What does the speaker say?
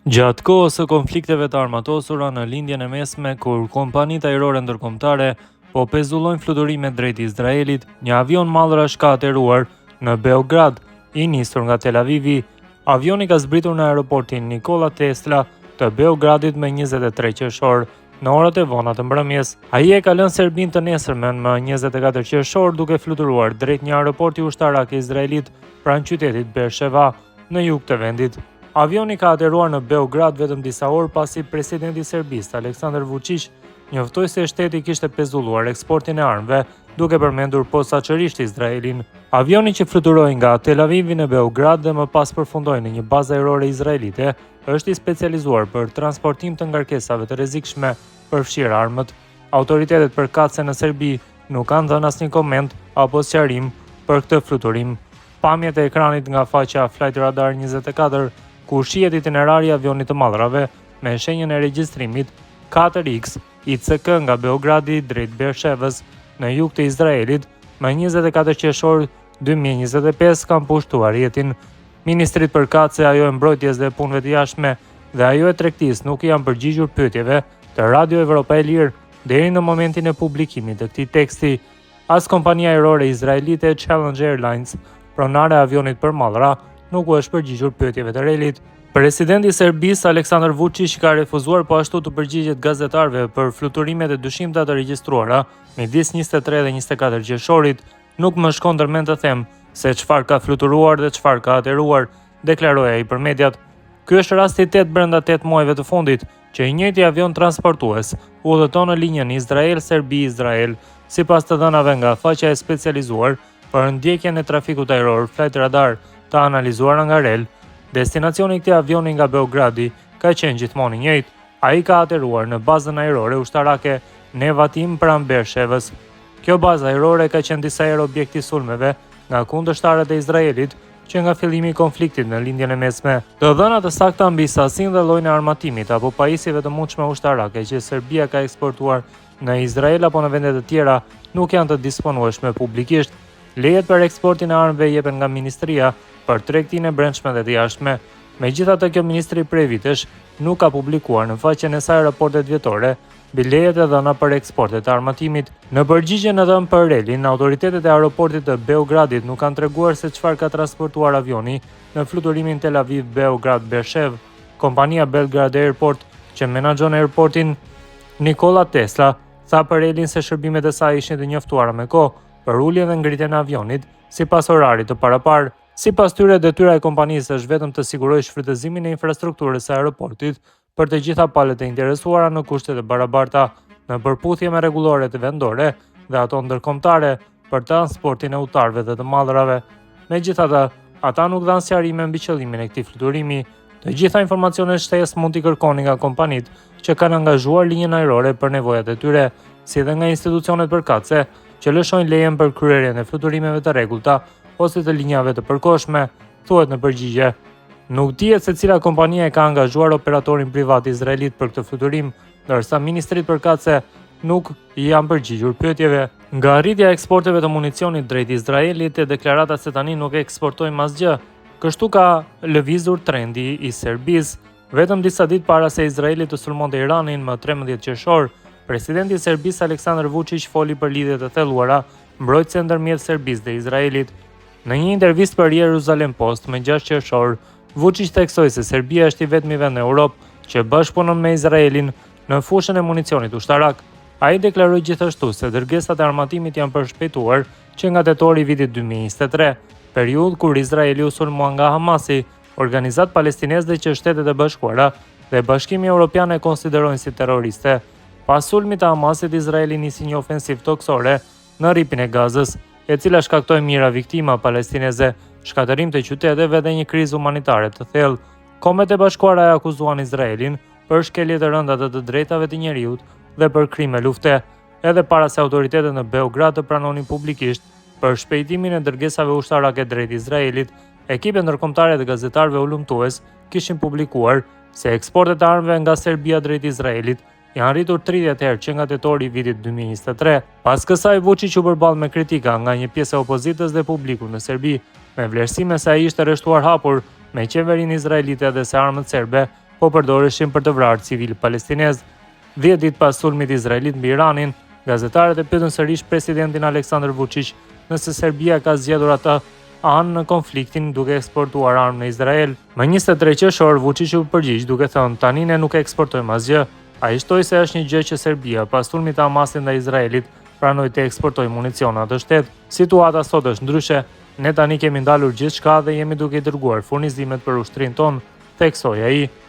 Gjatë kohës së konflikteve të armatosura në lindjen e mesme, kur kompanitë ajrore ndërkombëtare po pezullojnë fluturimet drejt Izraelit, një avion mallra shkateruar në Beograd, i nisur nga Tel Avivi. Avioni ka zbritur në aeroportin Nikola Tesla të Beogradit me 23 qershor në orat e vona të mbrëmjes. Ai e ka lënë Serbinë të nesërmen më 24 qershor duke fluturuar drejt një aeroporti ushtarak e Izraelit pranë qytetit Beersheva, në jug të vendit. Avioni ka ateruar në Beograd vetëm disa orë pasi presidenti serbist Aleksandar Vučić njoftoi se shteti kishte pezulluar eksportin e armëve, duke përmendur posaçërisht Izraelin. Avioni që fluturoi nga Tel Avivi në Beograd dhe më pas përfundoi në një bazë ajrore izraelite, është i specializuar për transportim të ngarkesave të rrezikshme, përfshirë armët. Autoritetet përkatëse në Serbi nuk kanë dhënë asnjë koment apo sqarim për këtë fluturim. Pamjet e ekranit nga faqja Flight Radar 24 ku shihet itinerari i avionit të mallrave me shenjën e regjistrimit 4X ICK nga Beogradi drejt Beershevës në jug të Izraelit më 24 qershor 2025 kanë pushtuar jetin. Ministrit përkatëse ajo e mbrojtjes dhe punëve të jashtme dhe ajo e tregtisë nuk janë përgjigjur pyetjeve të Radio Evropa e Lirë deri në momentin e publikimit të këtij teksti. As kompania ajrore izraelite Challenge Airlines, pronare e avionit për mallra, nuk u është përgjigjur pyetjeve të relit. Presidenti i Serbisë Aleksandar Vučić ka refuzuar po ashtu të përgjigjet gazetarëve për fluturimet e dyshimta të regjistruara midis 23 dhe 24 qershorit. Nuk më shkon ndërmend të them se çfarë ka fluturuar dhe çfarë ka ateruar, deklaroi ai për mediat. Ky është rasti 8 brenda 8 muajve të fundit që i njëjti avion transportues udhëton në linjën Izrael-Serbi-Izrael, sipas të dhënave nga faqja e specializuar për ndjekjen e trafikut ajror Flight Radar të analizuara nga REL. Destinacioni i këtij avioni nga Beogradi ka qenë gjithmonë i njëjtë. Ai ka ateruar në bazën ajrore ushtarake Nevatim pranë Beershevës. Kjo bazë ajrore ka qenë disa herë objekti sulmeve nga kundërshtarët e Izraelit që nga fillimi i konfliktit në lindjen e mesme. Të dhëna të sakta mbi sasinë dhe llojin e armatimit apo pajisjeve të mundshme ushtarake që Serbia ka eksportuar në Izrael apo në vende të tjera nuk janë të disponueshme publikisht. Lejet për eksportin e armëve jepen nga Ministria për tregtinë e brendshme dhe të jashtme. Megjithatë, kjo ministri prej vitesh nuk ka publikuar në faqen e saj raportet vjetore mbi lejet e dhëna për eksportet e armatimit. Në përgjigjen e dhënë për REL-in, autoritetet e aeroportit të Beogradit nuk kanë treguar se çfarë ka transportuar avioni në fluturimin Tel Aviv-Beograd-Beershev. Kompania Belgrade Airport, që menaxhon aeroportin Nikola Tesla, tha për REL-in se shërbimet e saj ishin të njoftuara me kohë për uljen dhe ngritjen e avionit sipas orarit të parapar. Sipas tyre, detyra e kompanisë është vetëm të sigurojë shfrytëzimin e infrastrukturës së aeroportit për të gjitha palët e interesuara në kushte të barabarta, në përputhje me rregulloret vendore dhe ato ndërkombëtare për transportin e udhëtarëve dhe të mallrave. Megjithatë, ata nuk dhanë sqarime mbi qëllimin e këtij fluturimi. Të gjitha informacionet shtesë mund t'i kërkoni nga kompanitë që kanë angazhuar linjën ajrore për nevojat e tyre, si dhe nga institucionet përkatëse që lëshojnë lejen për kryerjen e fluturimeve të rregullta ose të linjave të përkohshme, thuhet në përgjigje. Nuk dihet se cila kompania e ka angazhuar operatorin privat izraelit për këtë fluturim, ndërsa ministrit përkatëse nuk i janë përgjigjur pyetjeve. Nga arritja e eksporteve të municionit drejt Izraelit e deklaratat se tani nuk eksportojmë asgjë, kështu ka lëvizur trendi i Serbisë. Vetëm disa ditë para se Izraeli të sulmonte Iranin më 13 qershor, presidenti i Serbisë Aleksandar Vučić foli për lidhje të thelluara mbrojtëse ndërmjet Serbisë dhe Izraelit. Në një intervistë për Jerusalem Post më 6 qershor, Vučić theksoi se Serbia është i vetmi vend në Europë që bashkëpunon me Izraelin në fushën e municionit ushtarak. Ai deklaroi gjithashtu se dërgesat e armatimit janë përshpejtuar që nga tetori i vitit 2023, periudhë kur Izraeli u sulmua nga Hamasi, organizat palestineze dhe që Shtetet e Bashkuara dhe Bashkimi Evropian e konsiderojnë si terroriste. Pas sulmit të Hamasit, Izraeli nisi një ofensivë toksore në rripin e Gazës, e cila shkaktoi mijëra viktima palestineze, shkatërim të qyteteve dhe një krizë humanitare të thellë. Kombet e Bashkuara e akuzuan Izraelin për shkelje të rënda të drejtave të njerëzit dhe për krime lufte, edhe para se autoritetet në Beograd të pranonin publikisht për shpejtimin e dërgesave ushtarake drejt Izraelit. Ekipe ndërkombëtare dhe gazetarëve ulëmtues kishin publikuar se eksportet e armëve nga Serbia drejt Izraelit janë arritur 30 herë që nga tetori i vitit 2023. Pas kësaj, Vučić u përball me kritika nga një pjesë e opozitës dhe publiku në Serbi, me vlerësime se ai ishte rreshtuar hapur me qeverinë izraelite dhe se armët serbe po përdoreshin për të vrarë civil palestinez. 10 ditë pas sulmit izraelit mbi Iranin, gazetarët e pyetën sërish presidentin Aleksandar Vučić nëse Serbia ka zgjedhur atë anë në konfliktin duke eksportuar armë në Izrael. Më 23 qershor Vučić u përgjigj duke thënë tani ne nuk eksportojmë asgjë. Ai shtoi se është një gjë që Serbia pas sulmit të Hamasit ndaj Izraelit pranoi të eksportojë municion në atë shtet. Situata sot është ndryshe. Ne tani kemi ndalur gjithçka dhe jemi duke I dërguar furnizimet për ushtrin ton, theksoi ai.